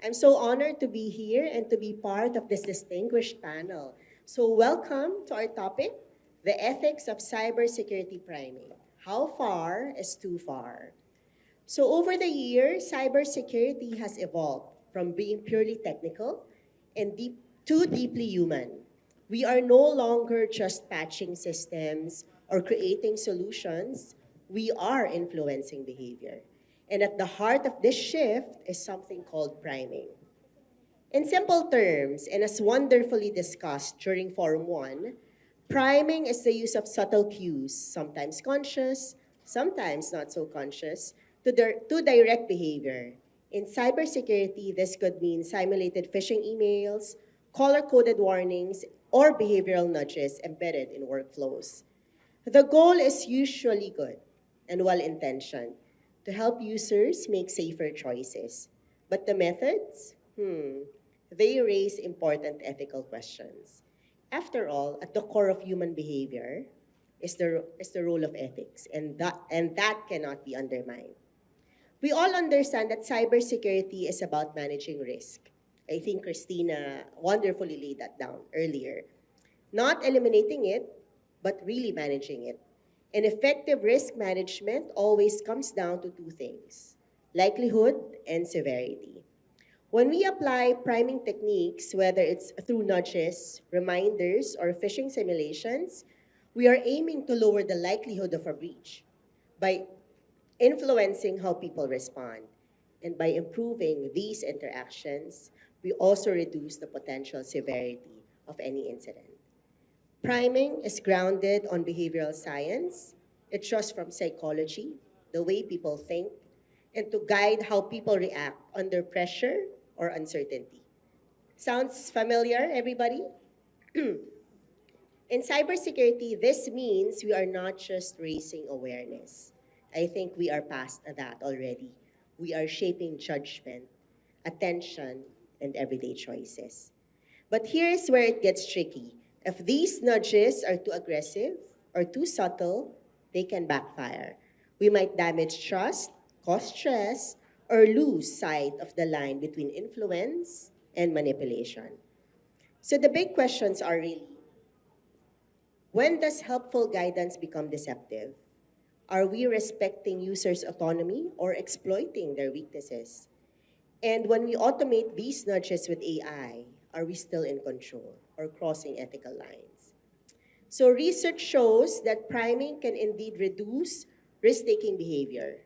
I'm so honored to be here and to be part of this distinguished panel. So welcome to our topic, the ethics of cybersecurity priming. How far is too far? So over the years, cybersecurity has evolved from being purely technical and to deeply human. We are no longer just patching systems or creating solutions. We are influencing behavior. And at the heart of this shift is something called priming. In simple terms, and as wonderfully discussed during Forum 1, priming is the use of subtle cues, sometimes conscious, sometimes not so conscious, to direct behavior. In cybersecurity, this could mean simulated phishing emails, color-coded warnings, or behavioral nudges embedded in workflows. The goal is usually good and well-intentioned to help users make safer choices. But the methods? They raise important ethical questions. After all, at the core of human behavior is the role of ethics, and that cannot be undermined. We all understand that cybersecurity is about managing risk. I think Christina wonderfully laid that down earlier. Not eliminating it, but really managing it. And effective risk management always comes down to two things, likelihood and severity. When we apply priming techniques, whether it's through nudges, reminders, or phishing simulations, we are aiming to lower the likelihood of a breach by influencing how people respond. And by improving these interactions, we also reduce the potential severity of any incident. Priming is grounded on behavioral science. It draws from psychology, the way people think, and to guide how people react under pressure or uncertainty. Sounds familiar, everybody? In cybersecurity, this means we are not just raising awareness. I think we are past that already. We are shaping judgment, attention, and everyday choices. But here's where it gets tricky. If these nudges are too aggressive or too subtle, they can backfire. We might damage trust, cause stress, or lose sight of the line between influence and manipulation. So the big questions are really, when does helpful guidance become deceptive? Are we respecting users' autonomy or exploiting their weaknesses? And when we automate these nudges with AI, are we still in control or crossing ethical lines? So research shows that priming can indeed reduce risk-taking behavior.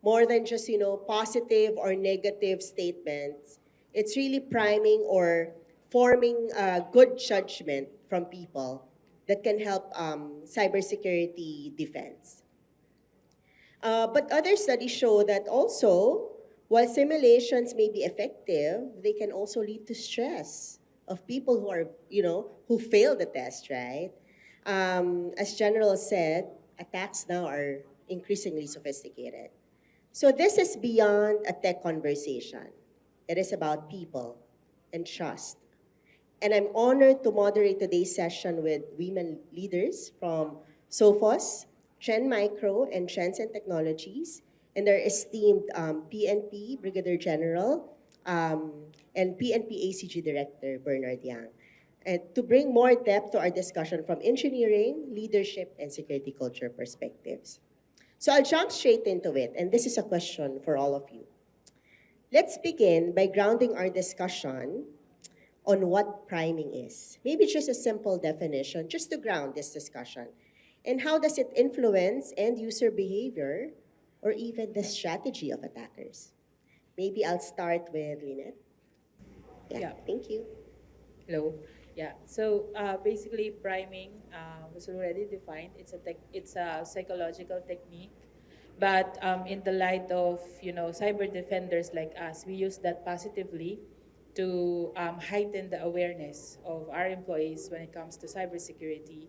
More than just, positive or negative statements, it's really priming or forming good judgment from people that can help cybersecurity defense. But other studies show that also, while simulations may be effective, they can also lead to stress of people who are, who fail the test, right? As General said, attacks now are increasingly sophisticated. So this is beyond a tech conversation. It is about people and trust. And I'm honored to moderate today's session with women leaders from Sophos, Trend Micro, and Transcend Technologies, and their esteemed PNP Brigadier General and PNP ACG Director Bernard Yang, and to bring more depth to our discussion from engineering, leadership, and security culture perspectives. So I'll jump straight into it, and this is a question for all of you. Let's begin by grounding our discussion on what priming is. Maybe just a simple definition, just to ground this discussion. And how does it influence end user behavior or even the strategy of attackers? Maybe I'll start with Lynette. Yeah, Yeah. thank you. Hello. Yeah. So basically, priming was already defined. It's a psychological technique, but in the light of cyber defenders like us, we use that positively to heighten the awareness of our employees when it comes to cybersecurity.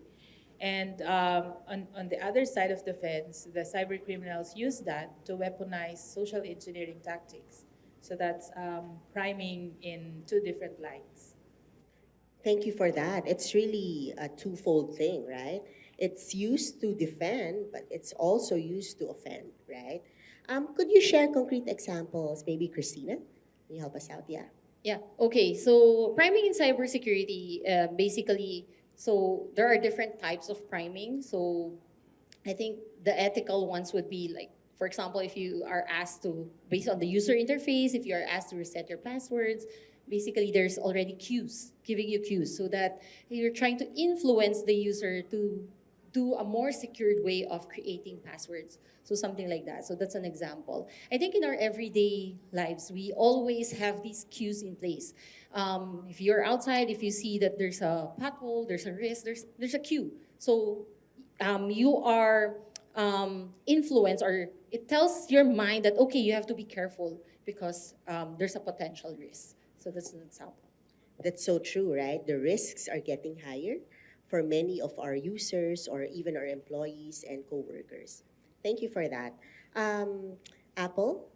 And on the other side of the fence, the cyber criminals use that to weaponize social engineering tactics. So that's priming in two different lights. Thank you for that. It's really a twofold thing, right? It's used to defend, but it's also used to offend, right? Could you share concrete examples, maybe Christina? Can you help us out? Yeah. Yeah. Okay. So priming in cybersecurity, basically, so there are different types of priming. So I think the ethical ones would be like, for example, if you are asked to, based on the user interface, if you are asked to reset your passwords, basically there's already cues, giving you cues, so that you're trying to influence the user to do a more secured way of creating passwords. So something like that. So that's an example. I think in our everyday lives, we always have these cues in place. If you're outside, if you see that there's a pothole, there's a risk, there's a cue. So you are influenced, or it tells your mind that, okay, you have to be careful because there's a potential risk. So that's an example. That's so true, right? The risks are getting higher for many of our users or even our employees and coworkers. Thank you for that. Um, Apple,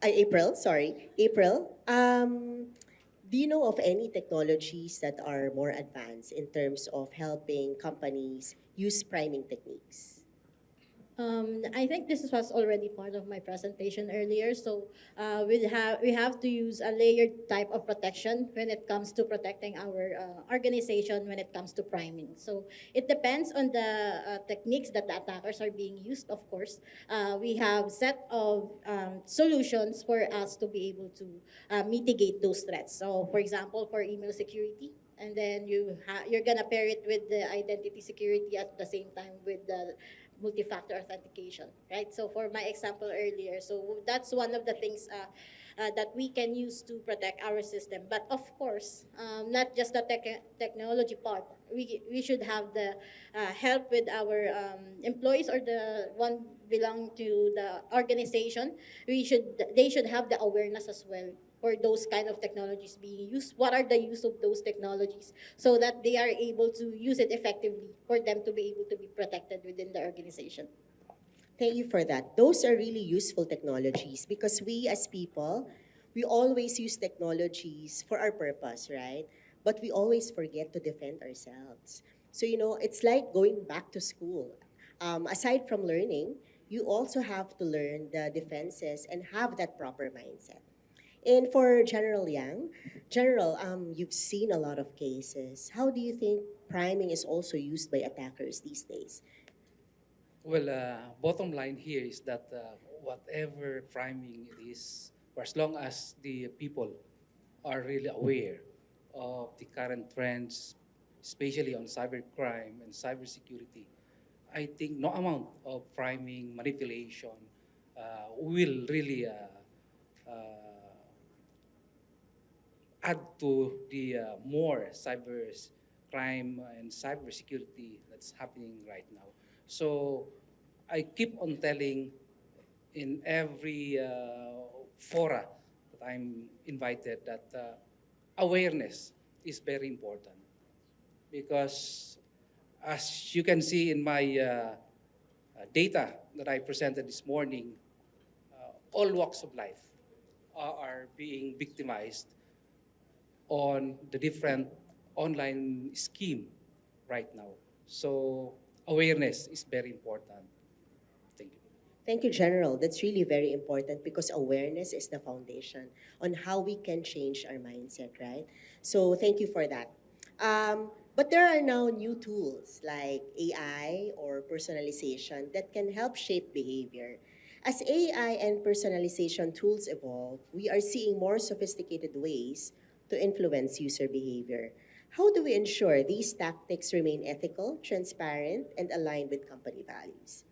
April, sorry, April. Do you know of any technologies that are more advanced in terms of helping companies use priming techniques? I think this was already part of my presentation earlier. So we have to use a layered type of protection when it comes to protecting our organization when it comes to priming. So it depends on the techniques that the attackers are being used. Of course, we have set of solutions for us to be able to mitigate those threats. So for example, for email security. And then you're gonna pair it with the identity security at the same time with the multi-factor authentication, right? So for my example earlier, so that's one of the things that we can use to protect our system. But of course, not just the technology part. We should have the help with our employees or the one belong to the organization. They should have the awareness as well for those kind of technologies being used. What are the use of those technologies so that they are able to use it effectively for them to be able to be protected within the organization. Thank you for that. Those are really useful technologies because we as people, we always use technologies for our purpose, right? But we always forget to defend ourselves. So, it's like going back to school. Aside from learning, you also have to learn the defenses and have that proper mindset. And for General Yang, General, you've seen a lot of cases. How do you think priming is also used by attackers these days? Well, bottom line here is that whatever priming it is, for as long as the people are really aware of the current trends, especially on cybercrime and cybersecurity, I think no amount of priming, manipulation will really add to the more cyber crime and cybersecurity that's happening right now. So I keep on telling in every fora that I'm invited that awareness is very important because as you can see in my data that I presented this morning, all walks of life are being victimized on the different online scheme right now. So awareness is very important. Thank you. Thank you, General. That's really very important because awareness is the foundation on how we can change our mindset, right? So thank you for that. But there are now new tools like AI or personalization that can help shape behavior. As AI and personalization tools evolve, we are seeing more sophisticated ways to influence user behavior. How do we ensure these tactics remain ethical, transparent, and aligned with company values?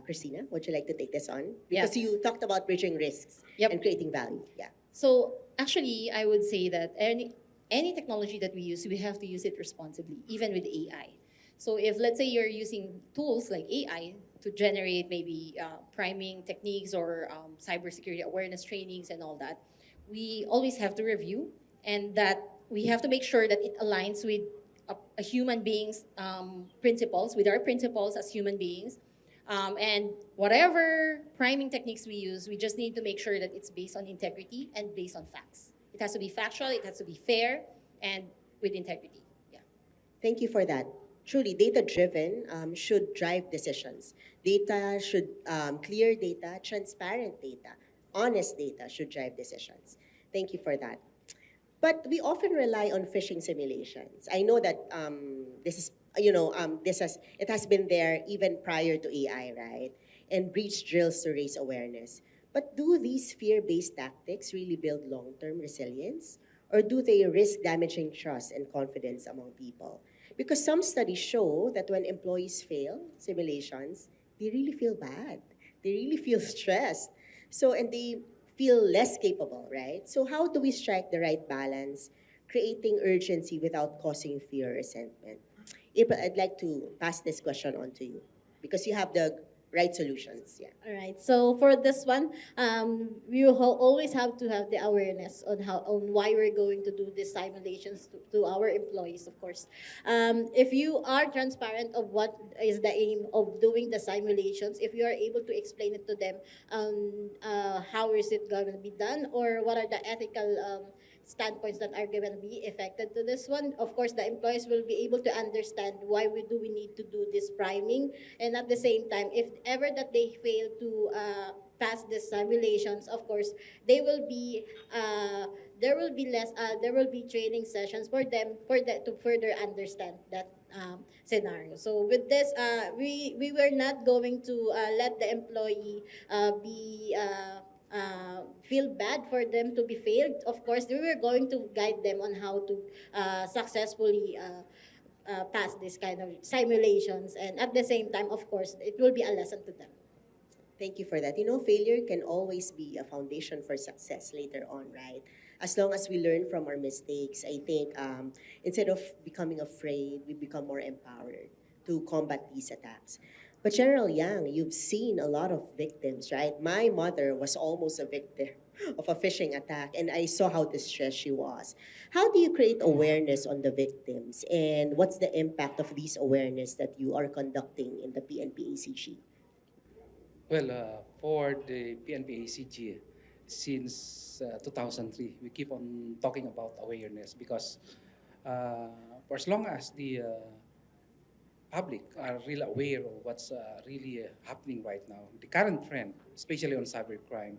Christina, would you like to take this on? Yeah. Because you talked about bridging risks Yep. and creating value. Yeah. So actually, I would say that any technology that we use, we have to use it responsibly, even with AI. So if let's say you're using tools like AI to generate maybe priming techniques or cybersecurity awareness trainings and all that, we always have to review, and that we have to make sure that it aligns with a human being's principles, with our principles as human beings. And whatever priming techniques we use, we just need to make sure that it's based on integrity and based on facts. It has to be factual, it has to be fair, and with integrity. Yeah. Thank you for that. Truly, data-driven should drive decisions. Clear data, transparent data, honest data should drive decisions. Thank you for that. But we often rely on phishing simulations. I know that this is, it has been there even prior to AI, right? And breach drills to raise awareness. But do these fear-based tactics really build long-term resilience? Or do they risk damaging trust and confidence among people? Because some studies show that when employees fail simulations, they really feel bad. They really feel stressed. So, and they feel less capable, right? So how do we strike the right balance, creating urgency without causing fear or resentment? April, I'd like to pass this question on to you because you have the right solutions. Yeah. All right. So for this one, always have to have the awareness on why we're going to do these simulations to our employees, of course. If you are transparent of what is the aim of doing the simulations, if you are able to explain it to them, how is it going to be done, or what are the ethical standpoints that are going to be affected to this one. Of course, the employees will be able to understand why we need to do this priming, and at the same time, if ever that they fail to pass the simulations, of course, they will be there will be training sessions for them to further understand that scenario. So with this, we were not going to let the employee be feel bad for them to be failed. Of course, we were going to guide them on how to successfully pass this kind of simulations, and at the same time, of course, it will be a lesson to them. Thank you for that. Failure can always be a foundation for success later on, right? As long as we learn from our mistakes, I think instead of becoming afraid, we become more empowered to combat these attacks. But General Yang, you've seen a lot of victims, right? My mother was almost a victim of a phishing attack, and I saw how distressed she was. How do you create awareness on the victims, and what's the impact of these awareness that you are conducting in the PNP-ACG? Well, for the PNP-ACG, since 2003, we keep on talking about awareness because for as long as the public are really aware of what's really happening right now, the current trend, especially on cybercrime,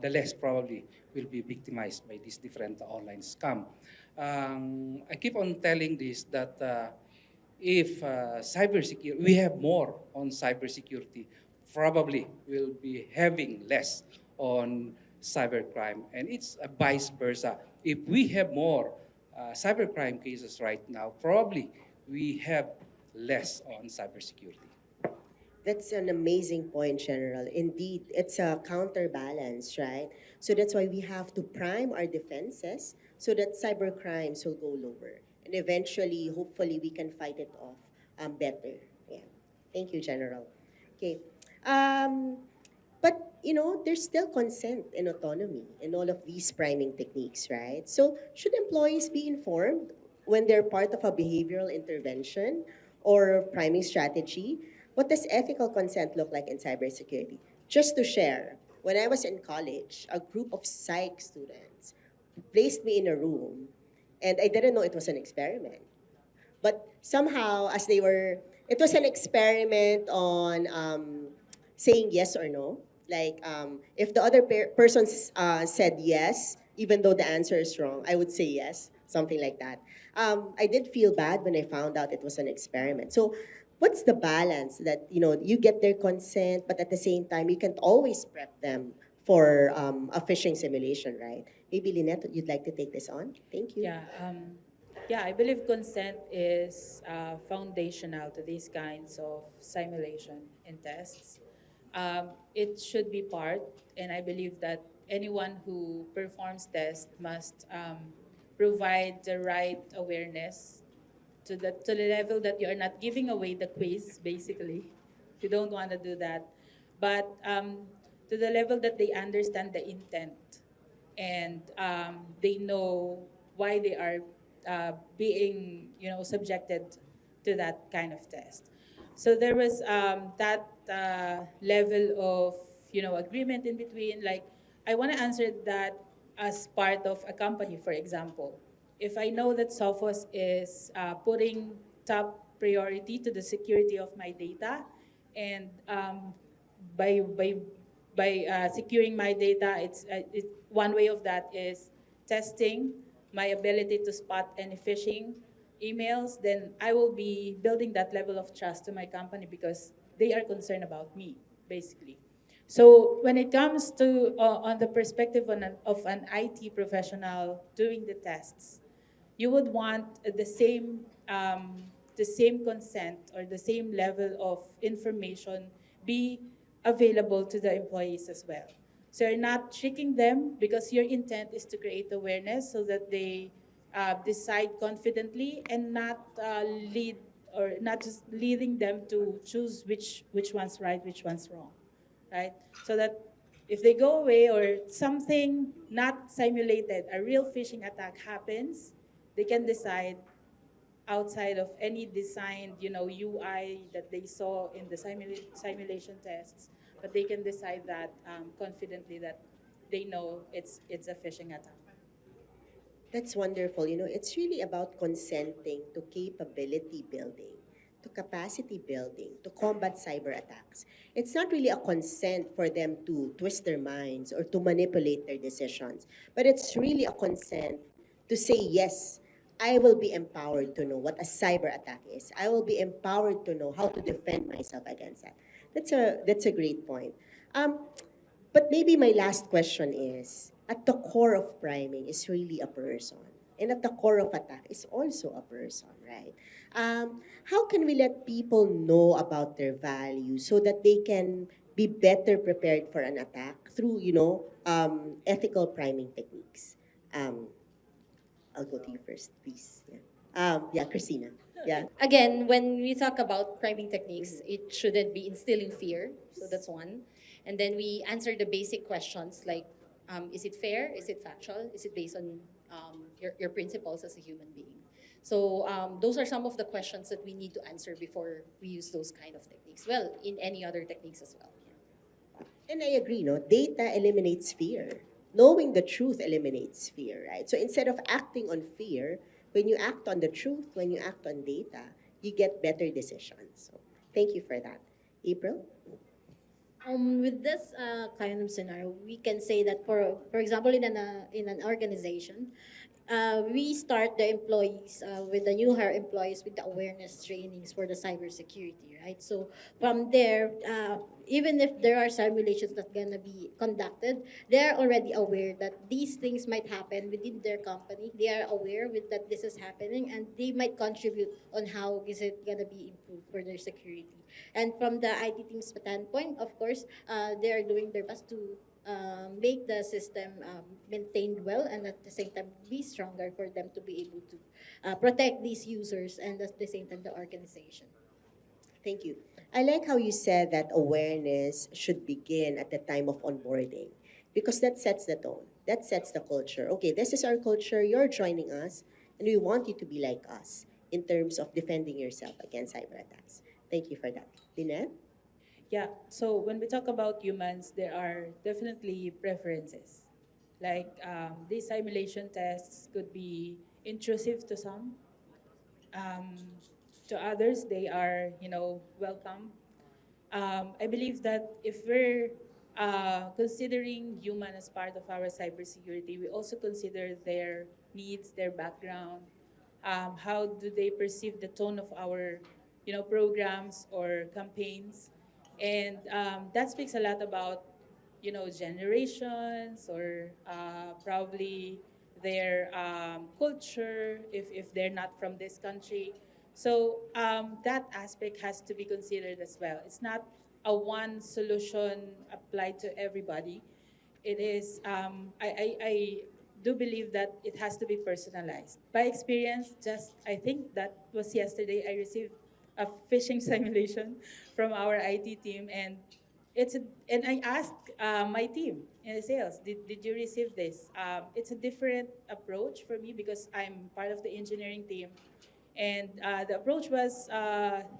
the less probably will be victimized by these different online scam. I keep on telling this that if cybersecurity, we have more on cybersecurity, probably we'll be having less on cybercrime. And it's vice versa. If we have more cybercrime cases right now, probably we have less on cybersecurity. That's an amazing point, General. Indeed, it's a counterbalance, right? So that's why we have to prime our defenses so that cyber crimes will go lower. And eventually, hopefully, we can fight it off better. Yeah. Thank you, General. Okay. But, there's still consent and autonomy in all of these priming techniques, right? So should employees be informed when they're part of a behavioral intervention or priming strategy? What does ethical consent look like in cybersecurity? Just to share, when I was in college, a group of psych students placed me in a room, and I didn't know it was an experiment. But somehow, it was an experiment on saying yes or no. Like, if the other person said yes, even though the answer is wrong, I would say yes, something like that. I did feel bad when I found out it was an experiment. So what's the balance that, you get their consent, but at the same time, you can't always prep them for a phishing simulation, right? Maybe Lynette, you'd like to take this on? Thank you. Yeah, I believe consent is foundational to these kinds of simulation and tests. It should be part, and I believe that anyone who performs tests must provide the right awareness to the level that you are not giving away the quiz, basically. You don't want to do that. But to the level that they understand the intent and they know why they are being, subjected to that kind of test. So there was that level of, agreement in between. Like, I want to answer that as part of a company, for example. If I know that Sophos is putting top priority to the security of my data, and by by securing my data. One way of that is testing my ability to spot any phishing emails. Then I will be building that level of trust to my company because they are concerned about me, basically. So when it comes to on the perspective of an IT professional doing the tests, you would want the same consent or the same level of information be available to the employees as well. So you're not tricking them because your intent is to create awareness so that they decide confidently and not lead or not just leading them to choose which one's right, which one's wrong, right? So that if they go away or something not simulated, a real phishing attack happens, they can decide outside of any designed, UI that they saw in the simulation tests, but they can decide that confidently that they know it's a phishing attack. That's wonderful. It's really about consenting to capability building, to capacity building, to combat cyber attacks. It's not really a consent for them to twist their minds or to manipulate their decisions, but it's really a consent to say, yes, I will be empowered to know what a cyber attack is. I will be empowered to know how to defend myself against that. That's a great point. Um, but maybe my last question is, at the core of priming is really a person. And at the core of attack is also a person, right? How can we let people know about their values so that they can be better prepared for an attack through, ethical priming techniques? Um, I'll go to you first, please. Yeah, Christina. Yeah. Again, when we talk about priming techniques, it shouldn't be instilling fear. So that's one. And then we answer the basic questions like, is it fair? Is it factual? Is it based on your principles as a human being? So those are some of the questions that we need to answer before we use those kind of techniques. Well, in any other techniques as well. And I agree, no? Data eliminates fear. Knowing the truth eliminates fear, right? So instead of acting on fear, when you act on the truth, when you act on data, you get better decisions. So thank you for that. April? With this kind of scenario, we can say that for example, in an organization, we start the employees with the new hire employees with the awareness trainings for the cybersecurity, right? So from there, even if there are simulations that gonna be conducted, they are already aware that these things might happen within their company. They are aware with that this is happening, and they might contribute on how is it gonna be improved for their security. And from the IT team's standpoint, of course, they are doing their best to make the system maintained well and at the same time be stronger for them to be able to protect these users and at the same time the organization. Thank you. I like how you said that awareness should begin at the time of onboarding because that sets the tone. That sets the culture. Okay, this is our culture. You're joining us, and we want you to be like us in terms of defending yourself against cyber attacks. Thank you for that. Lynette? Yeah, so when we talk about humans, there are definitely preferences. Like these simulation tests could be intrusive to some. Um, to others, they are, welcome. I believe that if we're considering human as part of our cybersecurity, we also consider their needs, their background, how do they perceive the tone of our, programs or campaigns, and that speaks a lot about, generations or probably their culture if they're not from this country. So that aspect has to be considered as well. It's not a one solution applied to everybody. It is, I do believe that it has to be personalized. By experience, just I think that was yesterday, I received a phishing simulation from our IT team, and and I asked my team in the sales, did you receive this? It's a different approach for me because I'm part of the engineering team. And the approach was,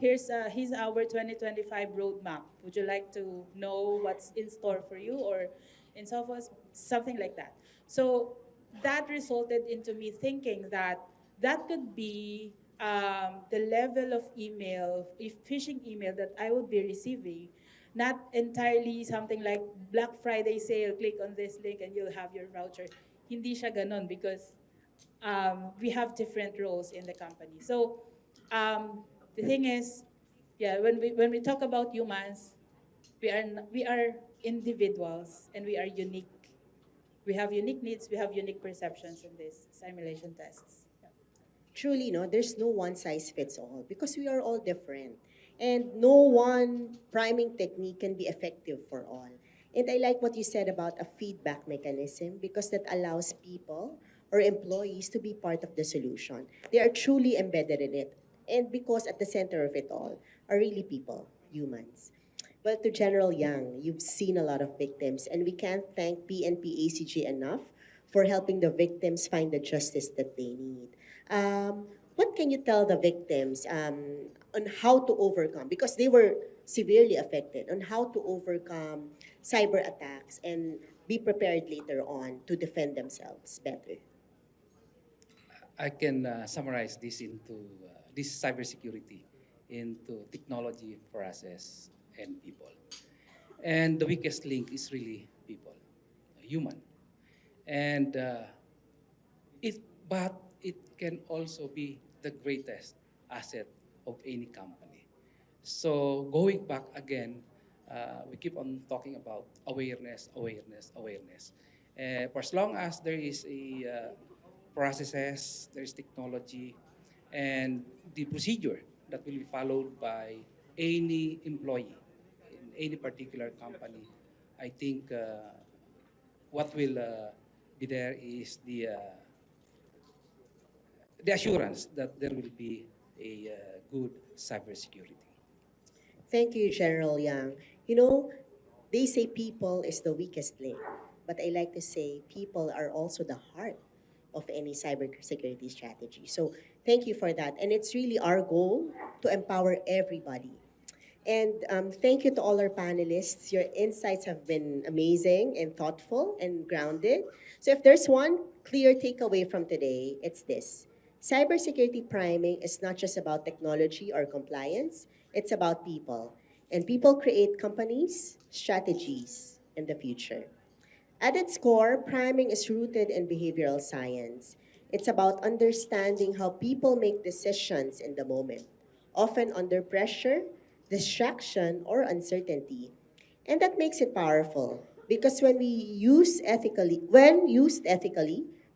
here's our 2025 roadmap. Would you like to know what's in store for you, or in so forth, something like that. So that resulted into me thinking that that could be the level of email, if phishing email that I would be receiving Not entirely something like Black Friday sale, click on this link and you'll have your voucher. Hindi siya ganon because we have different roles in the company. So the thing is, yeah, when we talk about humans, we are individuals and we are unique. We have unique needs, we have unique perceptions in these simulation tests. Yeah. Truly, no, there's no one size fits all because we are all different. And no one priming technique can be effective for all. And I like what you said about a feedback mechanism because that allows people or employees to be part of the solution. They are truly embedded in it. And because at the center of it all are really people, humans. Well, to General Young, you've seen a lot of victims, and we can't thank PNP ACG enough for helping the victims find the justice that they need. What can you tell the victims on how to overcome? Because they were severely affected, on how to overcome cyber attacks and be prepared later on to defend themselves better. I can summarize this into this cybersecurity into technology, process, and people. And the weakest link is really people, human. And it, but it can also be the greatest asset of any company. So going back again, we keep on talking about awareness, awareness, awareness. For as long as there is a processes, there is technology, and the procedure that will be followed by any employee in any particular company, I think what will be there is the assurance that there will be a good cybersecurity. Thank you, General Yang. You know, they say people is the weakest link, but I like to say people are also the heart of any cybersecurity strategy. So thank you for that. And it's really our goal to empower everybody. And thank you to all our panelists. Your insights have been amazing and thoughtful and grounded. So if there's one clear takeaway from today, it's this. Cybersecurity priming is not just about technology or compliance, it's about people. And people create companies, strategies, and the future. At its core, priming is rooted in behavioral science. It's about understanding how people make decisions in the moment, often under pressure, distraction, or uncertainty. And that makes it powerful because when used ethically,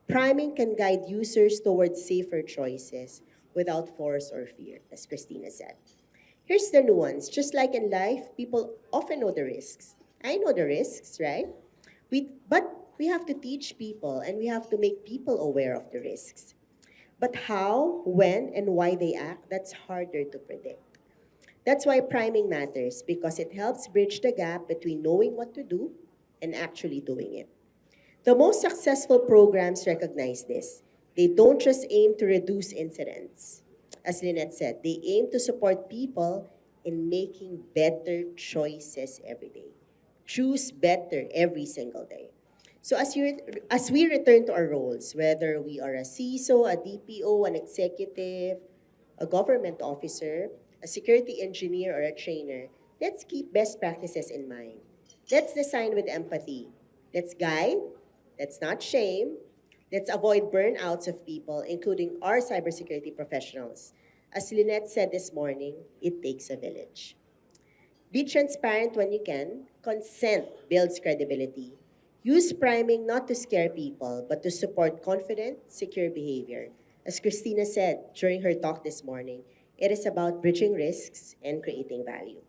priming can guide users towards safer choices without force or fear, as Christina said. Here's the nuance. Just like in life, people often know the risks. I know the risks, right? But we have to teach people and we have to make people aware of the risks. But how, when, and why they act, that's harder to predict. That's why priming matters because it helps bridge the gap between knowing what to do and actually doing it. The most successful programs recognize this. They don't just aim to reduce incidents. As Lynette said, they aim to support people in making better choices every day. Choose better every single day. So as we return to our roles, whether we are a CISO, a DPO, an executive, a government officer, a security engineer, or a trainer, let's keep best practices in mind. Let's design with empathy. Let's guide. Let's not shame. Let's avoid burnouts of people, including our cybersecurity professionals. As Lynette said this morning, it takes a village. Be transparent when you can. Consent builds credibility. Use priming not to scare people, but to support confident, secure behavior. As Christina said during her talk this morning, it is about bridging risks and creating value.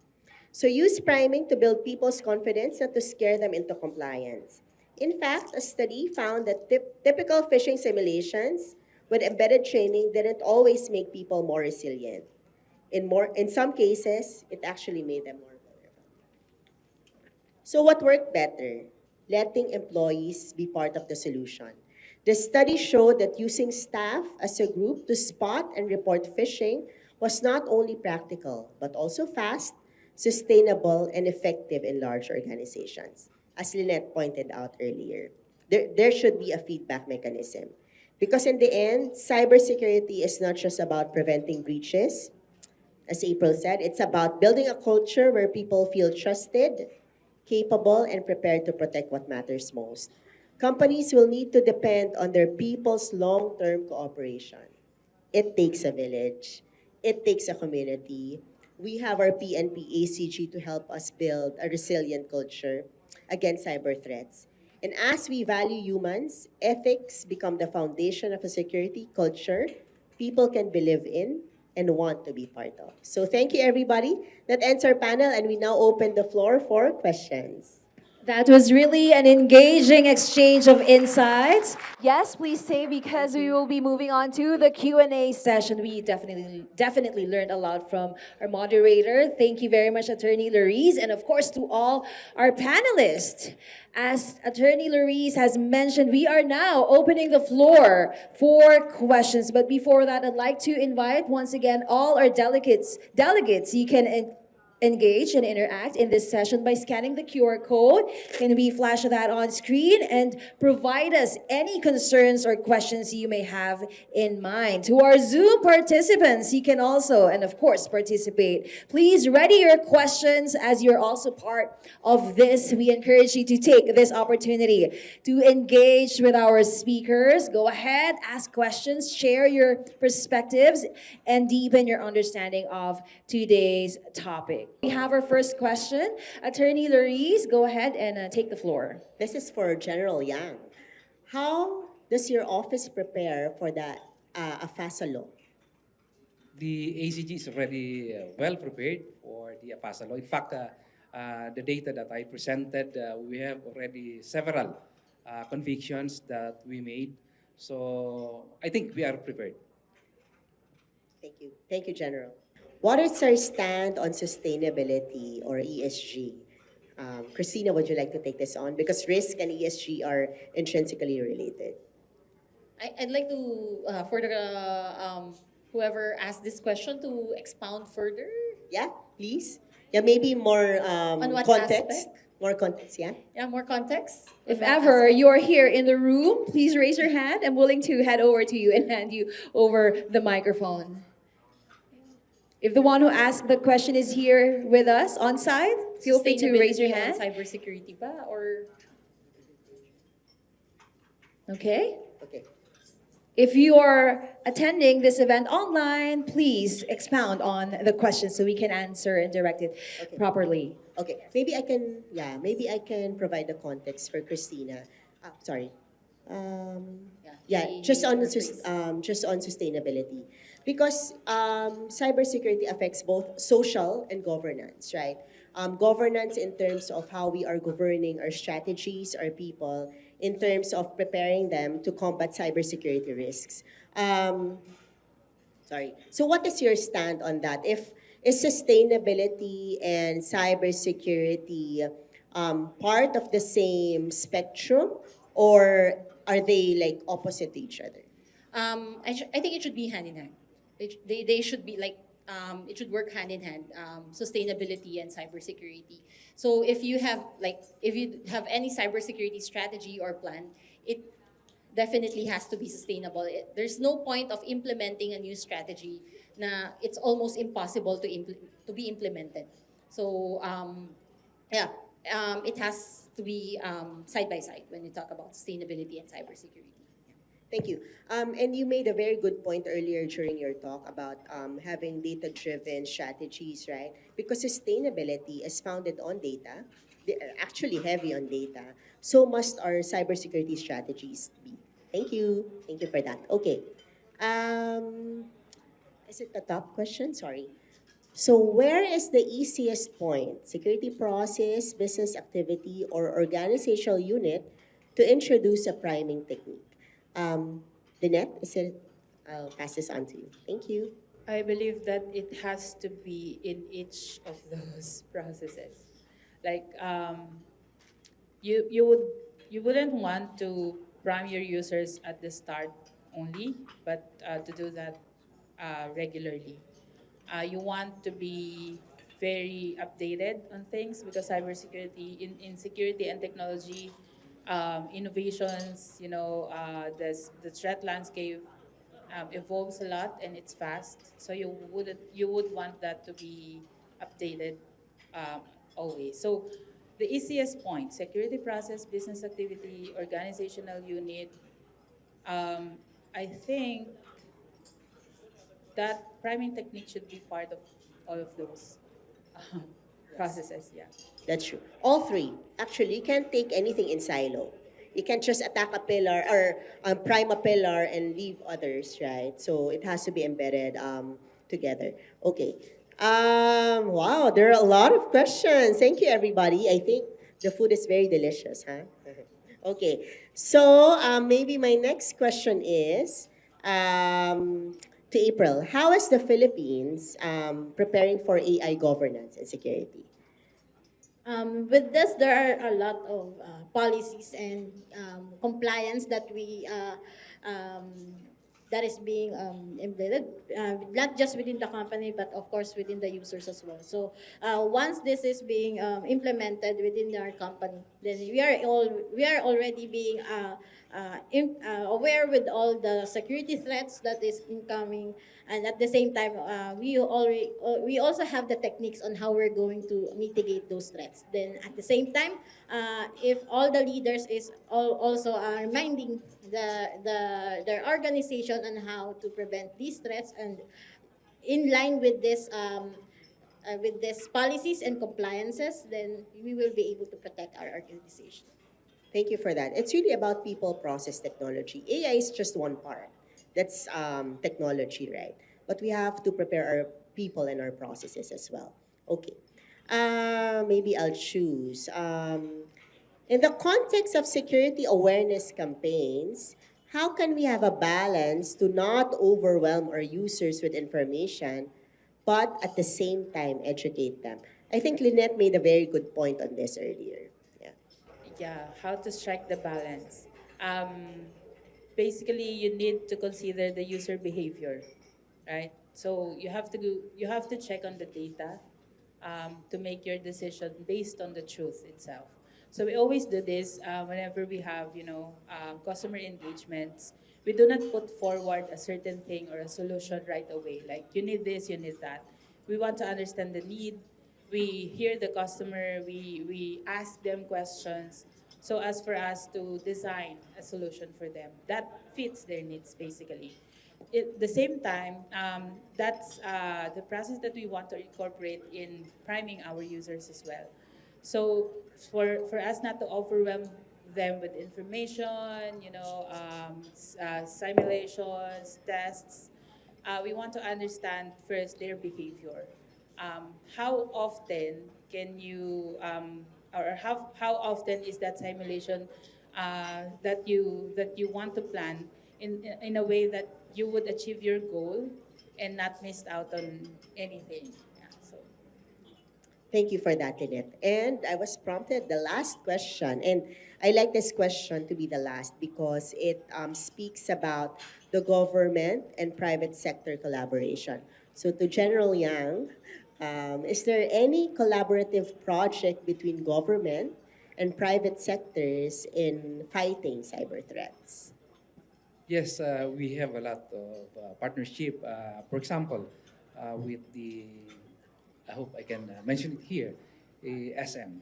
So use priming to build people's confidence, not to scare them into compliance. In fact, a study found that typical phishing simulations with embedded training didn't always make people more resilient. In some cases, it actually made them more vulnerable. So what worked better? Letting employees be part of the solution. The study showed that using staff as a group to spot and report phishing was not only practical, but also fast, sustainable, and effective in large organizations. As Lynette pointed out earlier, there should be a feedback mechanism. Because in the end, cybersecurity is not just about preventing breaches, As April said, it's about building a culture where people feel trusted, capable, and prepared to protect what matters most. Companies will need to depend on their people's long-term cooperation. It takes a village. It takes a community. We have our PNP ACG to help us build a resilient culture against cyber threats. And as we value humans, ethics become the foundation of a security culture people can believe in and want to be part of. So thank you, everybody. That ends our panel, and we now open the floor for questions. That was really an engaging exchange of insights. Yes, please stay because we will be moving on to the Q&A session. We definitely learned a lot from our moderator. Thank you very much, Attorney Lariz, and of course to all our panelists. As Attorney Lariz has mentioned, we are now opening the floor for questions. But before that, I'd like to invite once again all our delegates. You can engage and interact in this session by scanning the QR code. Can we flash that on screen and provide us any concerns or questions you may have in mind? To our Zoom participants, you can also, and of course, participate. Please ready your questions as you're also part of this. We encourage you to take this opportunity to engage with our speakers. Go ahead, ask questions, share your perspectives, and deepen your understanding of today's topic. We have our first question. Attorney Lariz, go ahead and take the floor. This is for General Yang. How does your office prepare for the AFASA law? The ACG is already well prepared for the APASA law. In fact, the data that I presented, we have already several convictions that we made. So I think we are prepared. Thank you. Thank you, General. What is our stand on sustainability or ESG? Christina, would you like to take this on? Because risk and ESG are intrinsically related. I'd like to, for the whoever asked this question, to expound further. Yeah, please. Yeah, maybe more On what context. aspect? More context, yeah? Yeah, more context. If On what ever aspect? you are here in the room, please raise your hand. I'm willing to head over to you and hand you over the microphone. If the one who asked the question is here with us on site, feel free to raise your Sustainability on hand. cybersecurity ba? Or Okay. Okay. If you are attending this event online, please expound on the question so we can answer and direct it Okay. properly. Okay, maybe I can provide the context for Christina. Sorry. Yeah, just on sustainability, because cybersecurity affects both social and governance, right? Governance in terms of how we are governing our strategies, our people, in terms of preparing them to combat cybersecurity risks. Sorry. So what is your stand on that? Is sustainability and cybersecurity part of the same spectrum, or are they like opposite to each other? I think it should be hand in hand. They should be like, it should work hand in hand, sustainability and cybersecurity. So if you have any cybersecurity strategy or plan, it definitely has to be sustainable. There's no point of implementing a new strategy na it's almost impossible to be implemented. So it has to be side by side when you talk about sustainability and cybersecurity. Thank you. And you made a very good point earlier during your talk about having data-driven strategies, right? Because sustainability is founded on data. They're actually heavy on data. So must our cybersecurity strategies be. Thank you. Thank you for that. Okay. Is it the top question? Sorry. So where is the easiest point, security process, business activity, or organizational unit to introduce a priming technique? Lynette, I'll pass this on to you. Thank you. I believe that it has to be in each of those processes. Like you wouldn't want to prime your users at the start only, but to do that regularly. You want to be very updated on things because cybersecurity, in security and technology, innovations, the threat landscape evolves a lot and it's fast. So you would want that to be updated um, always. So the easiest point: security process, business activity, organizational unit. Um, I think that priming technique should be part of all of those um, processes. Yeah. That's true. All three. Actually, you can't take anything in silo. You can't just attack a pillar or prime a pillar and leave others, right? So it has to be embedded together. Okay. Wow, there are a lot of questions. Thank you, everybody. I think the food is very delicious, huh? Okay. So maybe my next question is to April. How is the Philippines preparing for AI governance and security? With this, there are a lot of policies and compliance that that is being embedded, not just within the company, but of course within the users as well. So once this is being implemented within our company, then we are already being aware with all the security threats that is incoming, and at the same time, we also have the techniques on how we're going to mitigate those threats. Then at the same time, if all the leaders is also reminding their organization on how to prevent these threats and in line with these policies and compliances, then we will be able to protect our organization. Thank you for that. It's really about people, process, technology. AI is just one part. That's technology, right? But we have to prepare our people and our processes as well. Okay. Maybe I'll choose. In the context of security awareness campaigns, how can we have a balance to not overwhelm our users with information, but at the same time educate them? I think Lynette made a very good point on this earlier. Yeah. Yeah, how to strike the balance. Basically, you need to consider the user behavior, right? So you have to check on the data to make your decision based on the truth itself. So we always do this whenever we have customer engagements. We do not put forward a certain thing or a solution right away. Like you need this, you need that. We want to understand the need. We hear the customer. We ask them questions. So as for us to design a solution for them that fits their needs, basically. At the same time, that's the process that we want to incorporate in priming our users as well. So for us not to overwhelm them with information, simulations, tests, we want to understand first their behavior. How often can you, or how often is that simulation that you want to plan in a way that you would achieve your goal and not miss out on anything. Yeah, so. Thank you for that, Lynette. And I was prompted the last question, and I like this question to be the last because it speaks about the government and private sector collaboration. So to General Yang, is there any collaborative project between government and private sectors in fighting cyber threats? Yes, we have a lot of partnership. For example, with the, I hope I can mention it here, SM.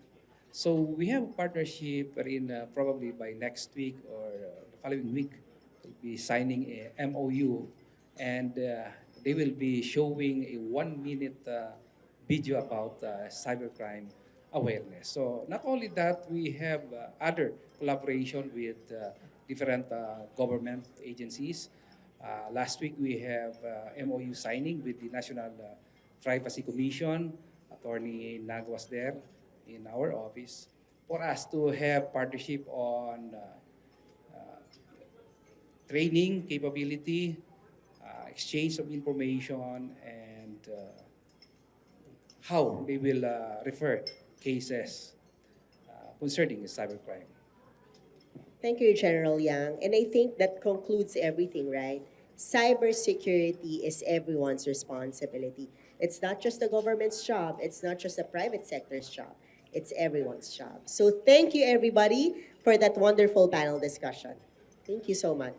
So we have a partnership wherein probably by next week or the following week, we'll be signing a MOU, and they will be showing a 1 minute video about cybercrime awareness. So not only that, we have other collaboration with different government agencies. Last week we have MOU signing with the National Privacy Commission. Attorney Nag was there in our office for us to have partnership on training capability, exchange of information, and how they will refer cases concerning cybercrime. Thank you, General Yang. And I think that concludes everything, right? Cybersecurity is everyone's responsibility. It's not just the government's job. It's not just the private sector's job. It's everyone's job. So thank you, everybody, for that wonderful panel discussion. Thank you so much.